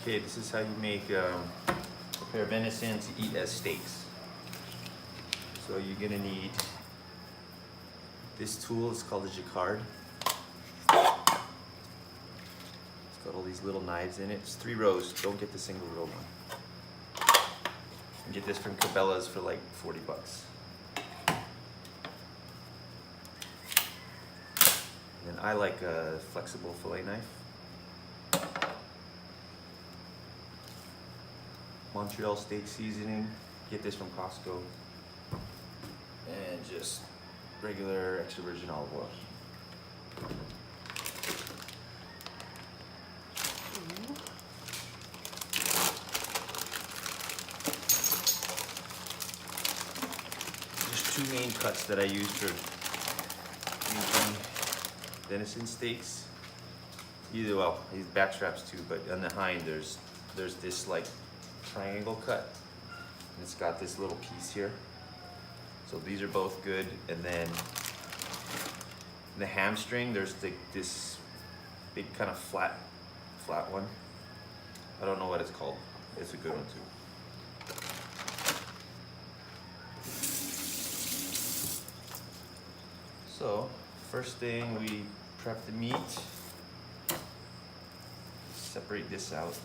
Okay, this is how you make prepare venison to eat as steaks. So you're gonna need this tool. It's called a jacquard. It's got all these little knives in it. It's 3 rows. Don't get the single row one. You get this from Cabela's for like 40 bucks. And I like a flexible fillet knife. Montreal steak seasoning. Get this from Costco. And just regular extra virgin olive oil. Just 2 main cuts that I use for making venison steaks. Either, well, I use back straps too, but on the hind there's this like triangle cut. And it's got this little piece here. So these are both good. And then the hamstring, there's this big kind of flat one. I don't know what it's called. It's a good one too. So first thing, we prep the meat. Separate this out.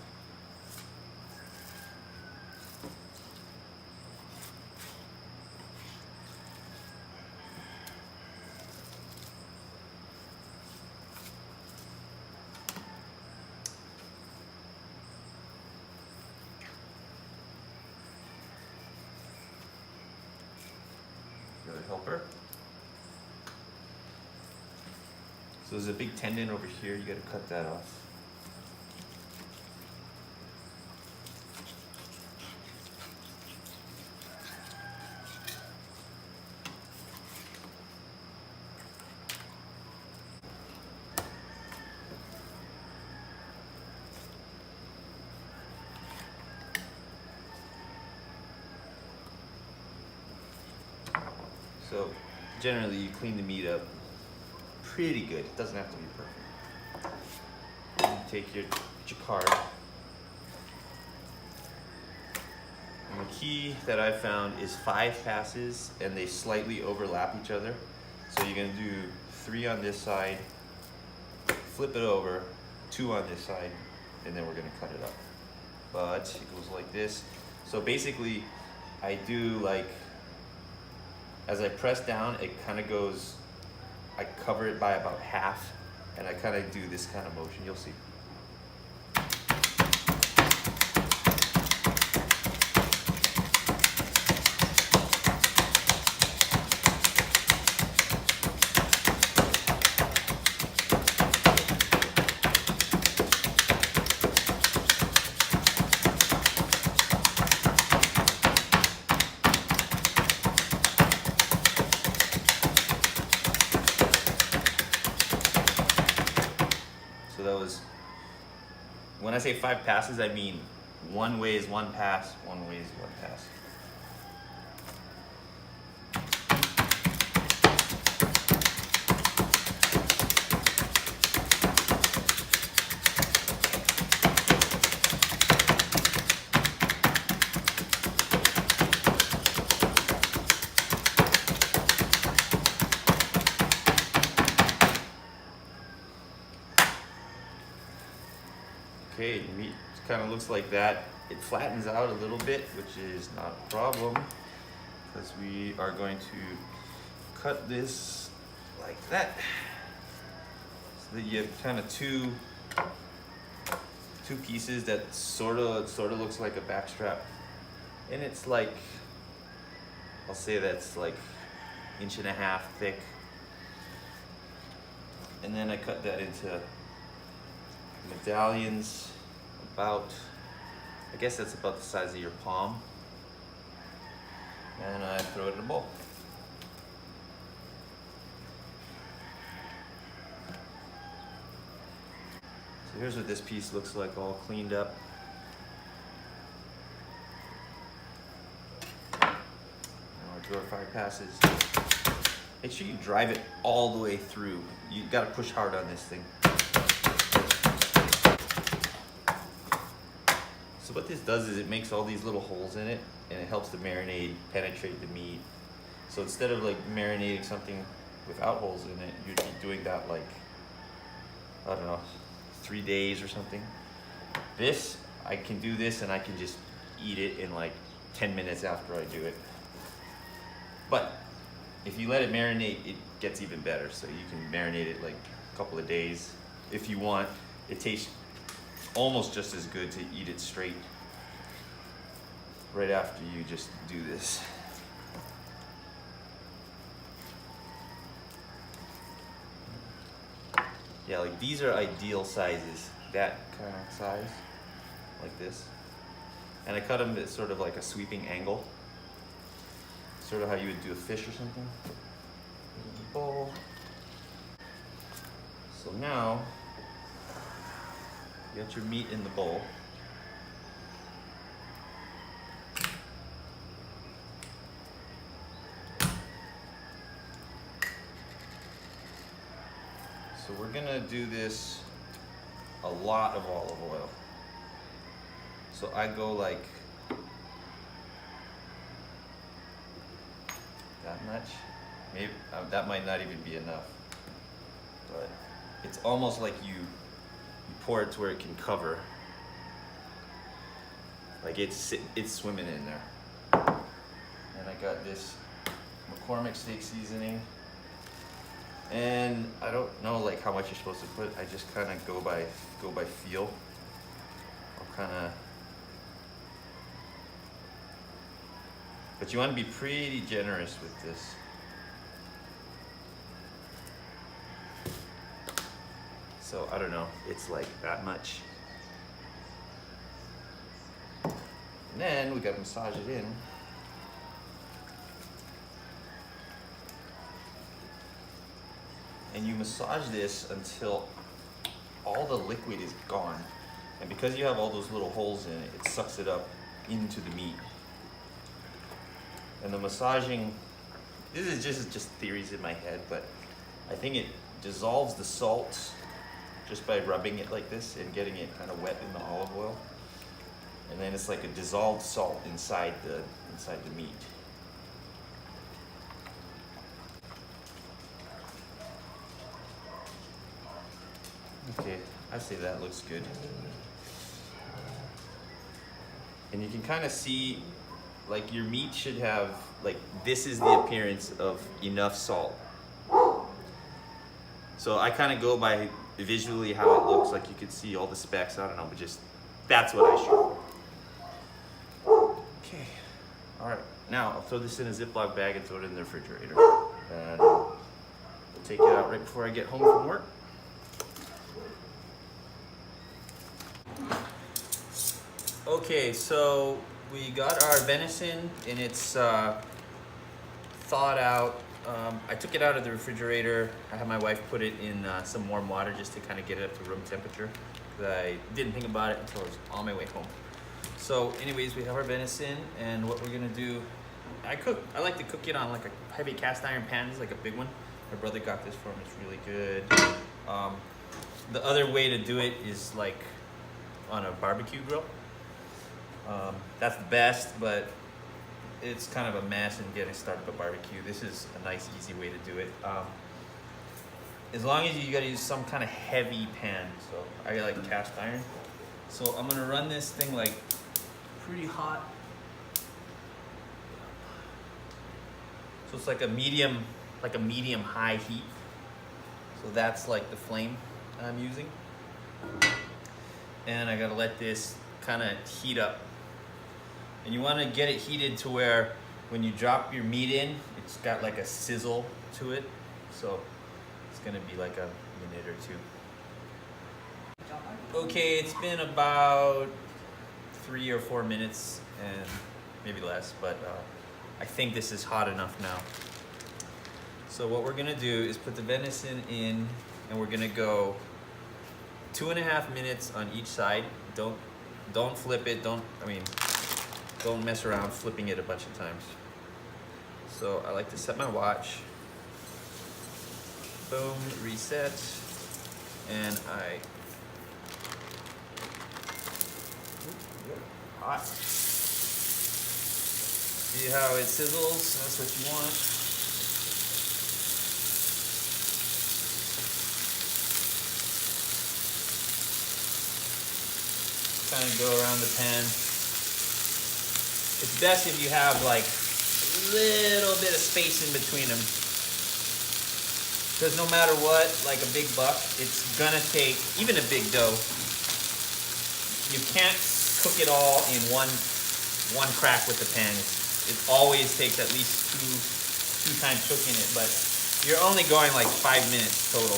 Another helper. So there's a big tendon over here, you gotta cut that off. So generally you clean the meat up pretty good. It doesn't have to be perfect. And you take your jacquard. And the key that I found is 5 passes and they slightly overlap each other. So you're gonna do 3 on this side, flip it over, 2 on this side, and then we're gonna cut it up. But it goes like this. So basically I do like, as I press down, it kind of goes, I cover it by about half, and I kind of do this kind of motion, you'll see. So that was, when I say 5 passes, I mean 1 way is 1 pass, 1 way is 1 pass. Okay, the meat kind of looks like that. It flattens out a little bit, which is not a problem, because we are going to cut this like that, so that you have kind of two pieces that sort of looks like a back strap, and it's like, I'll say that's like 1.5 inches thick, and then I cut that into medallions about, I guess that's about the size of your palm, and I throw it in a bowl. So here's what this piece looks like, all cleaned up. Now I throw 5 passes. Make sure you drive it all the way through. You gotta push hard on this thing. what this does is it makes all these little holes in it, and it helps the marinade penetrate the meat. So instead of like marinating something without holes in it, you'd be doing that like, I don't know, 3 days or something. This, I can do this and I can just eat it in like 10 minutes after I do it. But if you let it marinate, it gets even better. So you can marinate it like a couple of days if you want. It tastes almost just as good to eat it straight right after you just do this. Yeah, like these are ideal sizes. That kind of size, like this. And I cut them at sort of like a sweeping angle. Sort of how you would do a fish or something. Bowl. So now, you got your meat in the bowl. So we're gonna do this a lot of olive oil. So I go like that much. Maybe that might not even be enough. But it's almost like you pour it to where it can cover. Like it's swimming in there. And I got this McCormick steak seasoning. And I don't know like how much you're supposed to put. I just kind of go by feel. I'll kind of. But you want to be pretty generous with this. So I don't know. It's like that much. And then we gotta massage it in. And you massage this until all the liquid is gone. And because you have all those little holes in it, it sucks it up into the meat. And the massaging, this is just theories in my head, but I think it dissolves the salt just by rubbing it like this and getting it kind of wet in the olive oil. And then it's like a dissolved salt inside the meat. Okay, I say that looks good. And you can kind of see, like your meat should have, like this is the appearance of enough salt. So I kind of go by visually how it looks, like you could see all the specks, I don't know, but just, that's what I shoot for. Okay, all right. Now I'll throw this in a Ziploc bag and throw it in the refrigerator. And we'll take it out right before I get home from work. Okay, so we got our venison and it's thawed out. I took it out of the refrigerator. I had my wife put it in some warm water just to kind of get it up to room temperature. I didn't think about it until I was on my way home. So anyways, we have our venison, and what we're gonna do, I like to cook it on like a heavy cast iron pan. It's like a big one. My brother got this for me, it's really good. The other way to do it is like on a barbecue grill. That's the best, but it's kind of a mess in getting started with barbecue. This is a nice, easy way to do it. As long as you gotta use some kind of heavy pan. So I got like cast iron. So I'm gonna run this thing like pretty hot. So it's like a medium high heat. So that's like the flame I'm using. And I gotta let this kind of heat up. And you want to get it heated to where when you drop your meat in, it's got like a sizzle to it. So it's gonna be like a minute or two. Okay, it's been about 3 or 4 minutes and maybe less, but I think this is hot enough now. So what we're gonna do is put the venison in, and we're gonna go 2.5 minutes on each side. Don't flip it. Don't mess around flipping it a bunch of times. So I like to set my watch. Boom, reset, and hot. See how it sizzles? That's what you want. Kind of go around the pan. It's best if you have like a little bit of space in between them. Because no matter what, like a big buck, it's gonna take, even a big doe, you can't cook it all in one crack with the pan. It always takes at least two times cooking it, but you're only going like 5 minutes total.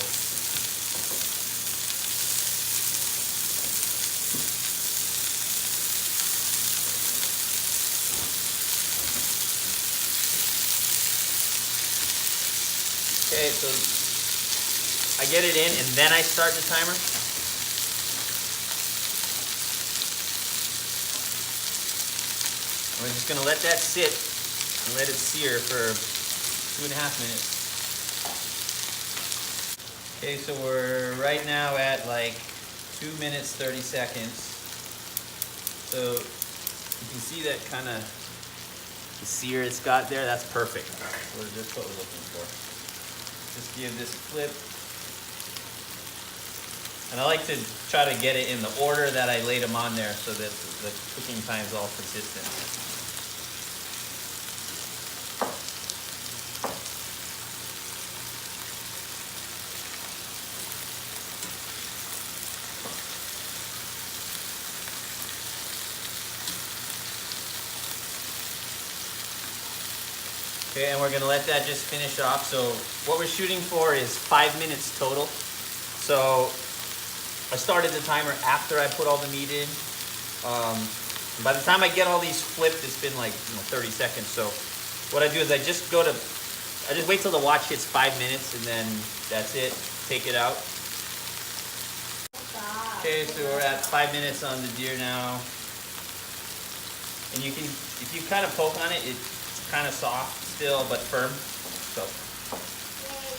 Okay, so I get it in and then I start the timer. We're just gonna let that sit and let it sear for 2.5 minutes. Okay, so we're right now at like 2 minutes 30 seconds. So you can see that kind of the sear it's got there. That's perfect. That's what we're looking for. Just give this a flip. And I like to try to get it in the order that I laid them on there so that the cooking time is all consistent. Okay, and we're gonna let that just finish off. So what we're shooting for is 5 minutes total. So I started the timer after I put all the meat in. By the time I get all these flipped, it's been like 30 seconds. So what I do is I just wait till the watch hits 5 minutes and then that's it. Take it out. Okay, so we're at 5 minutes on the deer now. And you can, if you kind of poke on it, it's kind of soft still, but firm. So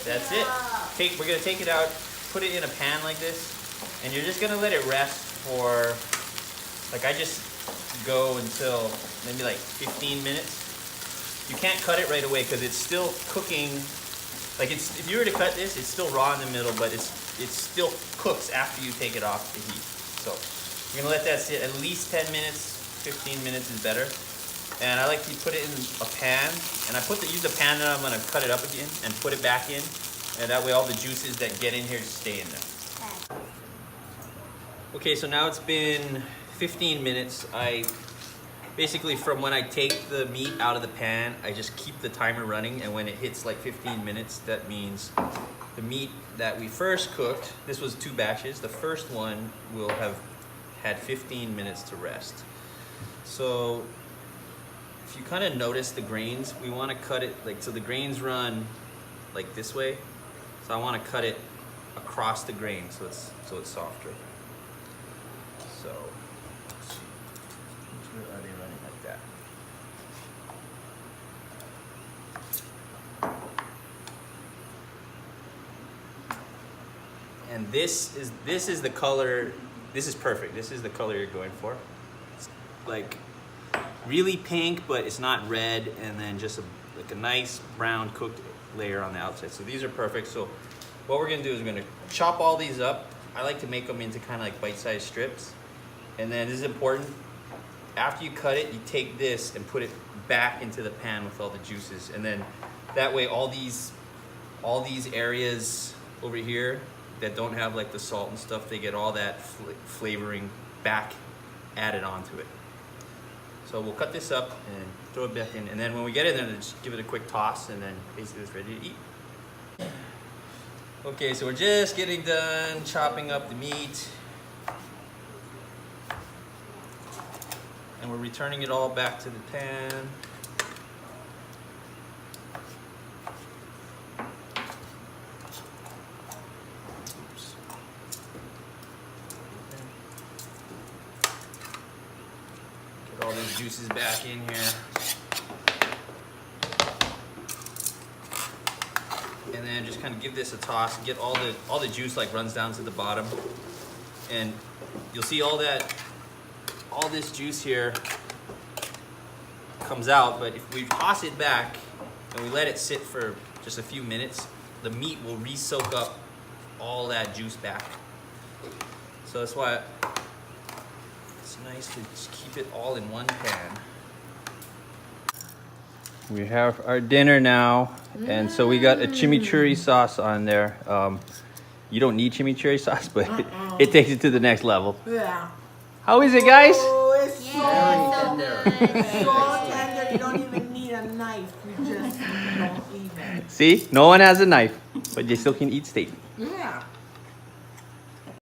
that's it. We're gonna take it out, put it in a pan like this, and you're just gonna let it rest for, like I just go until maybe like 15 minutes. You can't cut it right away because it's still cooking. Like if you were to cut this, it's still raw in the middle, but it still cooks after you take it off the heat. So you're gonna let that sit at least 10 minutes, 15 minutes is better. And I like to put it in a pan, and I use the pan that I'm gonna cut it up again and put it back in, and that way all the juices that get in here stay in there. Okay, so now it's been 15 minutes. I basically, from when I take the meat out of the pan, I just keep the timer running, and when it hits like 15 minutes, that means the meat that we first cooked, this was 2 batches, the first one will have had 15 minutes to rest. So if you kind of notice the grains, we want to cut it like, so the grains run like this way. So I want to cut it across the grain so it's softer. So are they running like that? And this is the color. This is perfect. This is the color you're going for. It's like really pink, but it's not red, and then just like a nice brown cooked layer on the outside. So these are perfect. So what we're gonna do is we're gonna chop all these up. I like to make them into kind of like bite-sized strips. And then this is important. After you cut it, you take this and put it back into the pan with all the juices. And then that way all these areas over here that don't have like the salt and stuff, they get all that flavoring back added onto it. So we'll cut this up and throw it back in, and then when we get it in there, just give it a quick toss, and then basically it's ready to eat. Okay, so we're just getting done chopping up the meat, and we're returning it all back to the pan. All these juices back in here. And then just kind of give this a toss, get all the juice like runs down to the bottom. And you'll see all that all this juice here comes out, but if we toss it back and we let it sit for just a few minutes, the meat will re-soak up all that juice back. So that's why it's nice to just keep it all in one pan. We have our dinner now, and so we got a chimichurri sauce on there. You don't need chimichurri sauce, but it takes it to the next level. Yeah. How is it, guys? Oh, it's so Very so tender. You don't even need a knife. You just don't even. See, no one has a knife, but you still can eat steak. Yeah.